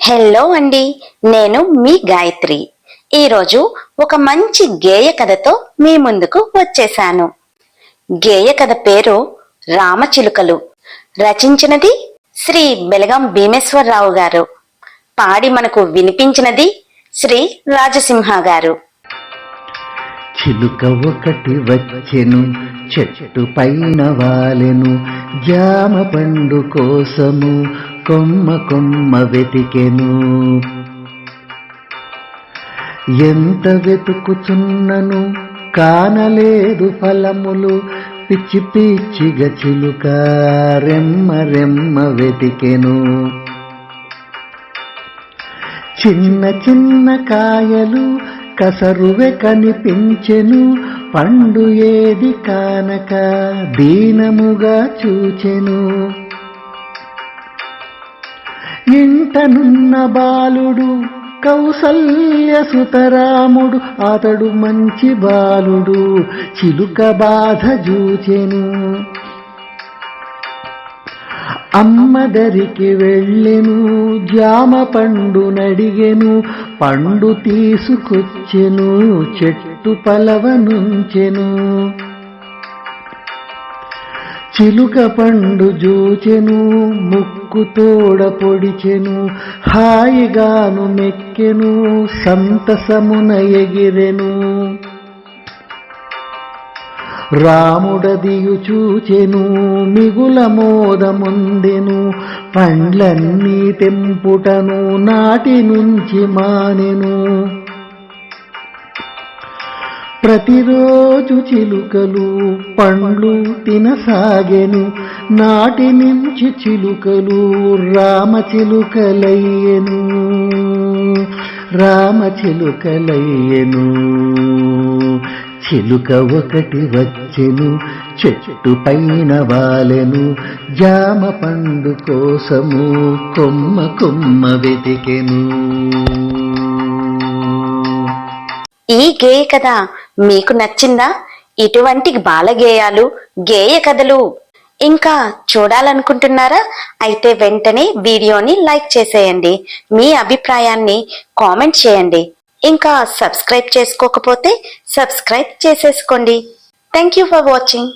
Hello అండి, నేను మీ గాయత్రి. ఈరోజు ఒక మంచి గేయ కథతో మీ ముందుకు వచ్చేశాను. గేయ కథ పేరు రామచిలుకలు. రచించినది శ్రీ బెలగం భీమేశ్వరరావు గారు. పాడి మనకు వినిపించినది శ్రీ రాజసింహ గారు. చిలుక ఒకటి వచ్చెను, చెట్టు పైన వాలెను, జామ పండు కోసము కొమ్మ కొమ్మ వెతికెను. ఎంత వెతుకుచున్నను కానలేదు ఫలములు, పిచ్చి పిచ్చిగా చిలుక రెమ్మ రెమ్మ వెతికెను. చిన్న చిన్న కాయలు కసరువె కనిపించెను, పండు ఏది కానక దీనముగా చూచెను. ఇంటనున్న బాలుడు కౌసల్య సుతరాముడు, అతడు మంచి బాలుడు, చిలుక బాధ జూచెను. అమ్మదరికి వెళ్ళెను, జామ పండు నడిగెను, పండు తీసుకొచ్చెను, చెట్టు పలవనుంచెను. చిలుక పండు జూచెను, ముక్కు తోడ పొడిచెను, హాయిగాను మెక్కెను, సంతసమున ఎగిరెను. రాముడదియు చూచెను, మిగుల మోదముందెను, పండ్లన్నీ తెంపుటను నాటి నుంచి మానెను. ప్రతిరోజు చిలుకలు పండ్లు తినసాగెను, నాటి నుంచి చిలుకలు రామచిలుకలయ్యెను, రామచిలుకలయ్యెను. చిలుక ఒకటి వచ్చెను, చెట్టు పైన వాలెను, జామ పండు కోసము కొమ్మ కొమ్మ వెతికెను. ఈ గేయ కథ మీకు నచ్చిందా? ఇటువంటి బాలగేయాలు, గేయ కథలు ఇంకా చూడాలనుకుంటున్నారా? అయితే వెంటనే వీడియోని లైక్ చేసేయండి. మీ అభిప్రాయాన్ని కామెంట్ చేయండి. ఇంకా సబ్స్క్రైబ్ చేసుకోకపోతే సబ్స్క్రైబ్ చేసేసుకోండి. Thank you for watching.